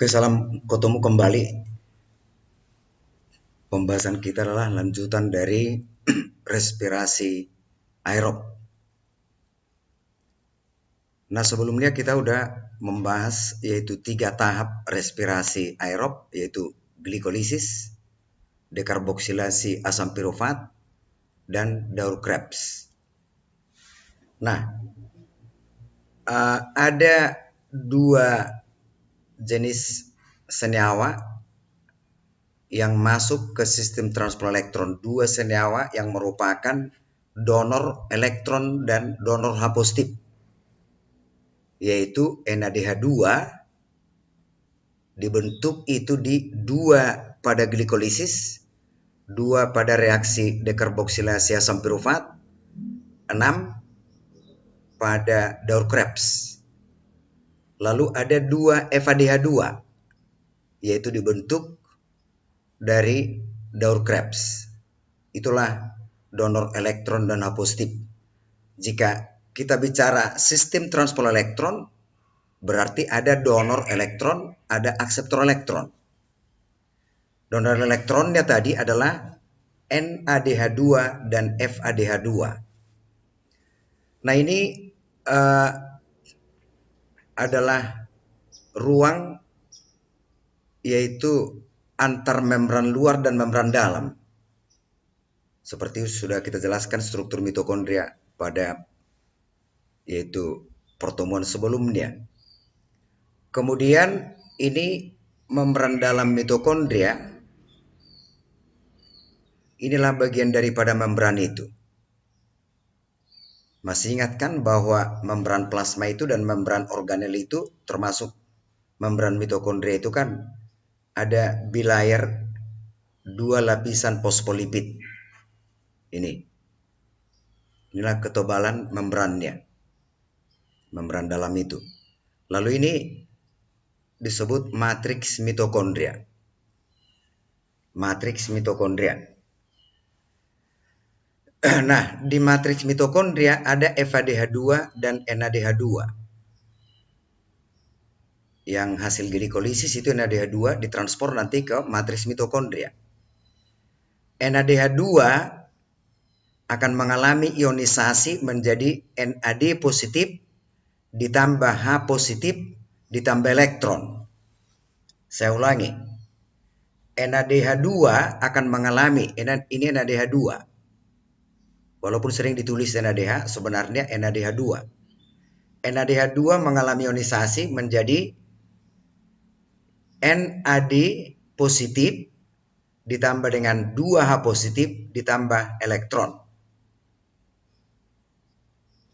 Oke, salam ketemu kembali. Pembahasan kita adalah lanjutan dari respirasi aerob. Nah, sebelumnya kita udah membahas yaitu 3 tahap respirasi aerob, yaitu glikolisis, dekarboksilasi asam pirofat, dan Daur Krebs. Nah, ada 2 jenis senyawa yang masuk ke sistem transport elektron, 2 senyawa yang merupakan donor elektron dan donor H positif, yaitu NADH2 dibentuk itu di 2 pada glikolisis, 2 pada reaksi dekarboksilasi asam pirofat, 6 pada Daur Krebs. Lalu ada 2 FADH2 yaitu dibentuk dari Daur Krebs. Itulah donor elektron dan H positif. Jika kita bicara sistem transport elektron, berarti ada donor elektron, ada akseptor elektron. Donor elektronnya tadi adalah NADH2 dan FADH2. Nah, ini adalah ruang yaitu antar membran luar dan membran dalam. Seperti sudah kita jelaskan struktur mitokondria pada yaitu pertemuan sebelumnya. Kemudian ini membran dalam mitokondria, inilah bagian daripada membran itu. Masih ingatkan bahwa membran plasma itu dan membran organel itu termasuk membran mitokondria itu kan ada bilayer 2 lapisan fosfolipid. Inilah ketebalan membrannya, membran dalam itu. Lalu ini disebut matriks mitokondria. Matriks mitokondria. Nah, di matriks mitokondria ada FADH2 dan NADH2. Yang hasil glikolisis itu NADH2 ditransport nanti ke matriks mitokondria. NADH2 akan mengalami ionisasi menjadi NAD positif ditambah H positif ditambah elektron. Saya ulangi. NADH2 akan mengalami, ini NADH2. Walaupun sering ditulis NADH, sebenarnya NADH2. NADH2 mengalami ionisasi menjadi NAD positif ditambah dengan 2H positif ditambah elektron.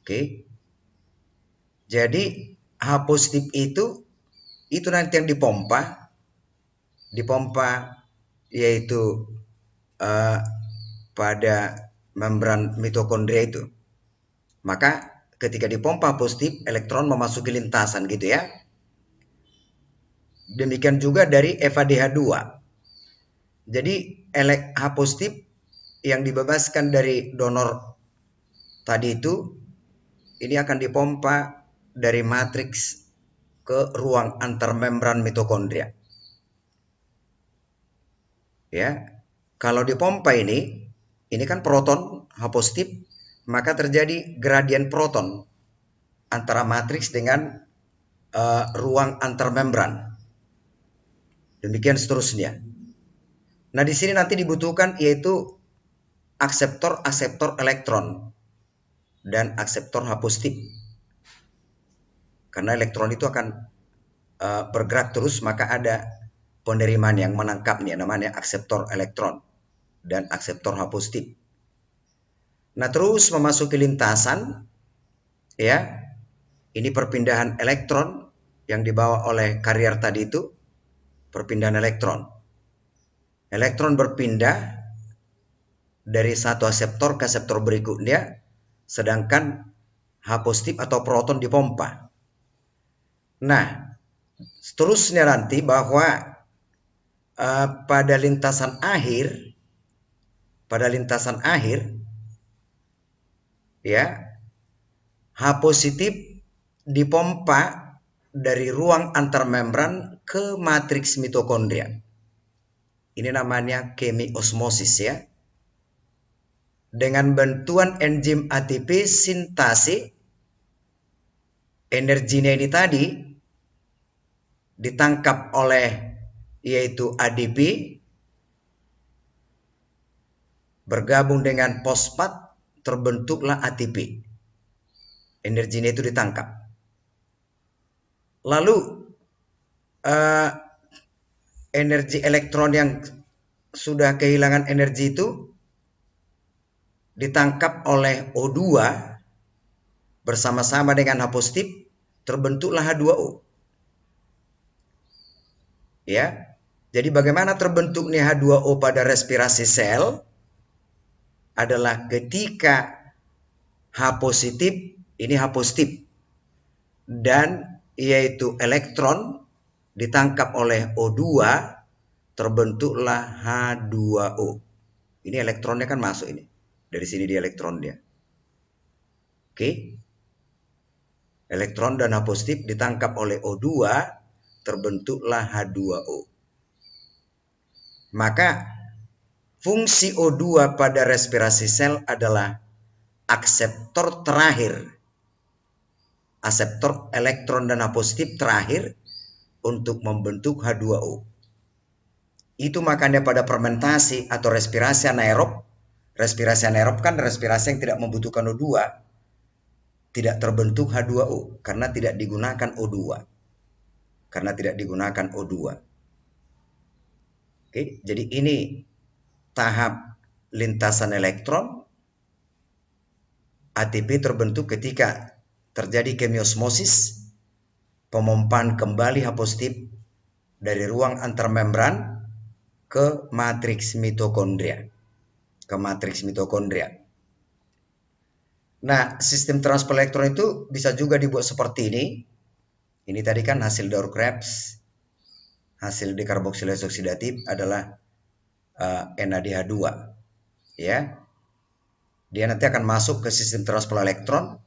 Oke. Jadi H positif itu nanti yang dipompa yaitu pada membran mitokondria itu. Maka ketika dipompa positif, elektron memasuki lintasan gitu ya. Demikian juga dari FADH2. Jadi H positif yang dibebaskan dari donor tadi itu, ini akan dipompa dari matriks ke ruang antarmembran mitokondria. Ya, kalau dipompa ini kan proton H positif, maka terjadi gradien proton antara matriks dengan ruang antarmembran. Demikian seterusnya. Nah, di sini nanti dibutuhkan yaitu akseptor elektron dan akseptor H positif. Karena elektron itu akan bergerak terus, maka ada penerimaan yang menangkapnya, namanya akseptor elektron dan akseptor H positif. Nah, terus memasuki lintasan, ya, ini perpindahan elektron yang dibawa oleh karier tadi itu, perpindahan elektron. Elektron berpindah dari satu akseptor ke akseptor berikutnya, sedangkan H positif atau proton dipompa. Nah, seterusnya nanti bahwa pada lintasan akhir, ya, H positif dipompa dari ruang antarmembran ke matriks mitokondria. Ini namanya kemiosmosis ya. Dengan bantuan enzim ATP sintase, energinya ini tadi ditangkap oleh yaitu ADP, bergabung dengan fosfat, terbentuklah ATP. Energinya itu ditangkap. Lalu energi elektron yang sudah kehilangan energi itu ditangkap oleh O2 bersama-sama dengan H positif, terbentuklah H2O. Ya. Jadi bagaimana terbentuknya H2O pada respirasi sel adalah ketika H positif, ini H positif, dan yaitu elektron ditangkap oleh O2, terbentuklah H2O. Ini elektronnya kan masuk ini. Dari sini dia elektron dia. Oke. Elektron dan H positif ditangkap oleh O2, terbentuklah H2O. Maka fungsi O2 pada respirasi sel adalah akseptor terakhir. Akseptor elektron dan H positif terakhir untuk membentuk H2O. Itu makanya pada fermentasi atau respirasi anaerob kan respirasi yang tidak membutuhkan O2, tidak terbentuk H2O karena tidak digunakan O2. Oke, jadi ini tahap lintasan elektron. ATP terbentuk ketika terjadi kemiosmosis, pemompaan kembali H positif dari ruang antarmembran ke matriks mitokondria. Nah, sistem transport elektron itu bisa juga dibuat seperti ini. Ini tadi kan hasil Daur-Krebs, hasil dekarboksilase oksidatif adalah NADH2. Ya. Dia nanti akan masuk ke sistem transport elektron.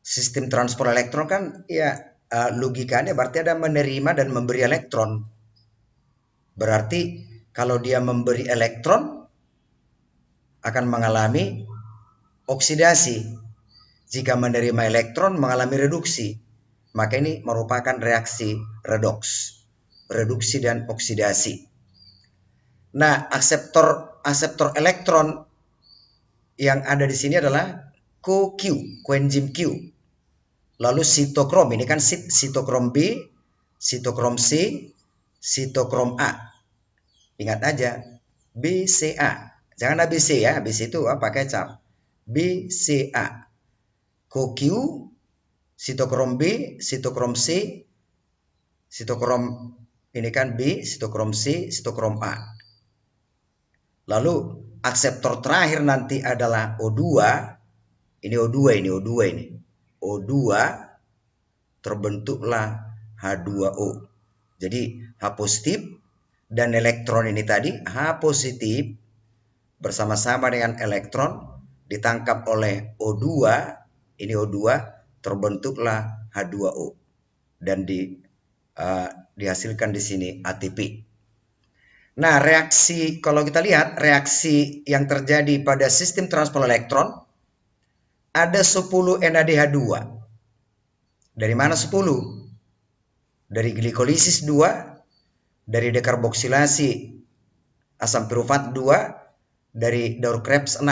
Sistem transport elektron kan ya logikanya berarti ada menerima dan memberi elektron. Berarti kalau dia memberi elektron akan mengalami oksidasi. Jika menerima elektron mengalami reduksi. Maka ini merupakan reaksi redoks. Reduksi dan oksidasi. Nah, aseptor elektron yang ada di sini adalah coenzim Q. Lalu sitokrom, ini kan sitokrom B, sitokrom C, sitokrom A. Ingat aja, BCA. Jangan ABC ya, ABC itu pakai cap. BCA. CoQ, sitokrom B, sitokrom C, sitokrom ini kan B, sitokrom C, sitokrom A. Lalu akseptor terakhir nanti adalah O2. Ini O2 ini. O2 terbentuklah H2O. Jadi H positif dan elektron ini tadi, H positif bersama-sama dengan elektron ditangkap oleh O2. Ini O2 terbentuklah H2O. Dan dihasilkan di sini ATP. Nah, reaksi, kalau kita lihat, reaksi yang terjadi pada sistem transport elektron, ada 10 NADH2. Dari mana 10? Dari glikolisis 2, dari dekarboksilasi asam pirufat 2, dari Daur-Krebs 6.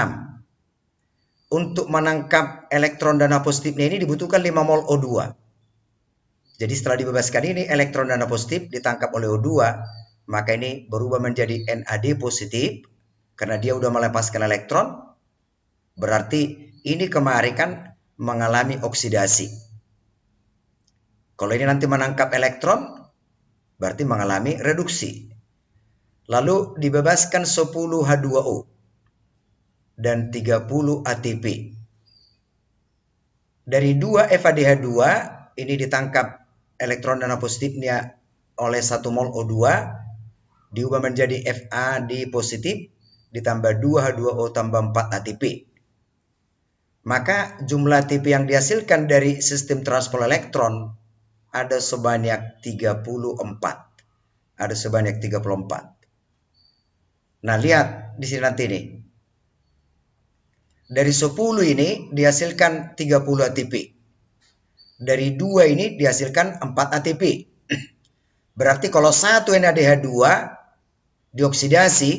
Untuk menangkap elektron dan H positifnya ini dibutuhkan 5 mol O2. Jadi setelah dibebaskan ini, elektron dan H positif ditangkap oleh O2, maka ini berubah menjadi NAD positif karena dia udah melepaskan elektron. Berarti ini kemarin kan mengalami oksidasi. Kalau ini nanti menangkap elektron berarti mengalami reduksi. Lalu dibebaskan 10 H2O dan 30 ATP. Dari 2 FADH2 ini ditangkap elektron dan H positifnya oleh 1 mol O2, diubah menjadi FAD positif, ditambah 2 H2O tambah 4 ATP. Maka jumlah ATP yang dihasilkan dari sistem transport elektron ada sebanyak 34. Ada sebanyak 34. Nah, lihat di sini nanti nih. Dari 10 ini dihasilkan 30 ATP. Dari 2 ini dihasilkan 4 ATP. Berarti kalau 1 NADH2 dioksidasi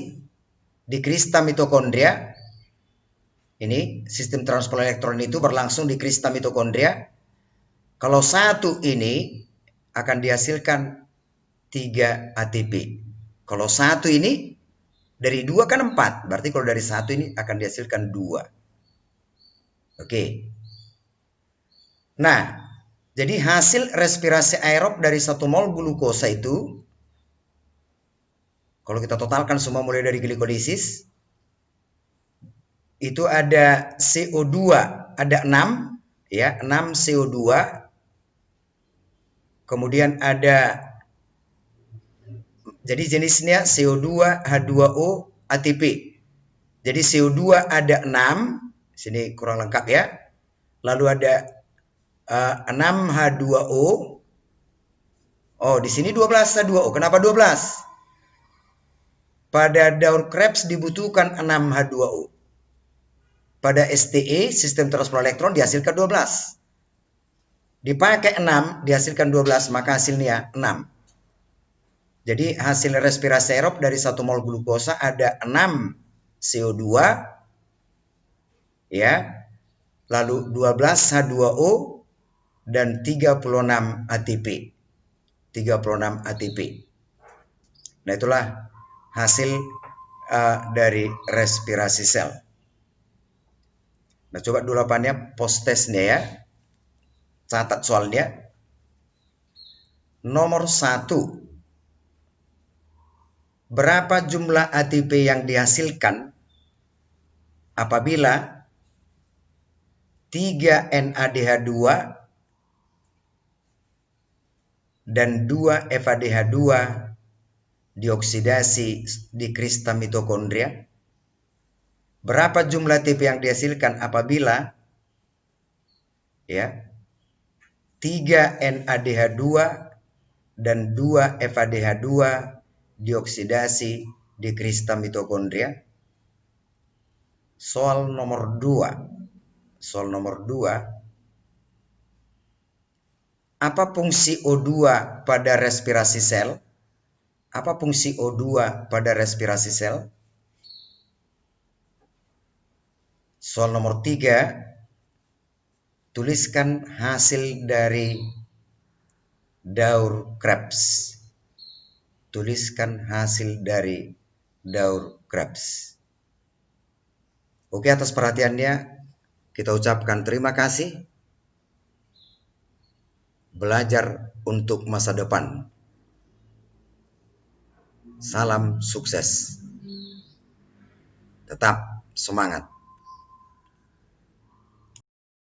di kristal mitokondria, ini sistem transport elektron itu berlangsung di kristal mitokondria. Kalau 1 ini akan dihasilkan 3 ATP. Kalau 1 ini dari 2 kan 4. Berarti kalau dari 1 ini akan dihasilkan 2. Oke. Nah, jadi hasil respirasi aerob dari 1 mol glukosa itu, kalau kita totalkan semua mulai dari glikolisis, itu ada CO2, ada 6, ya, 6 CO2. Kemudian ada, jadi jenisnya CO2, H2O, ATP. Jadi CO2 ada 6, sini kurang lengkap ya. Lalu ada 6 H2O. Oh, di sini 12 H2O. Kenapa 12? Pada daur Krebs dibutuhkan 6 H2O. Pada STE, sistem transport elektron, dihasilkan 12. Dipakai 6, dihasilkan 12, maka hasilnya 6. Jadi hasil respirasi aerob dari 1 mol glukosa ada 6 CO2, ya, lalu 12 H2O dan 36 ATP. 36 ATP. Nah, itulah hasil dari respirasi sel. Nah, coba 28-nya post testnya ya. Catat soalnya. Nomor 1. Berapa jumlah ATP yang dihasilkan apabila 3 NADH2 dan 2 FADH2 dioksidasi di kristal mitokondria? Berapa jumlah ATP yang dihasilkan apabila, ya, 3 NADH2 dan 2 FADH2 dioksidasi di kristal mitokondria? Soal nomor 2. Soal nomor 2. Apa fungsi O2 pada respirasi sel? Apa fungsi O2 pada respirasi sel? Soal nomor 3. Tuliskan hasil dari daur Krebs. Tuliskan hasil dari daur Krebs. Oke, atas perhatiannya kita ucapkan terima kasih. Belajar untuk masa depan. Salam sukses. Tetap semangat.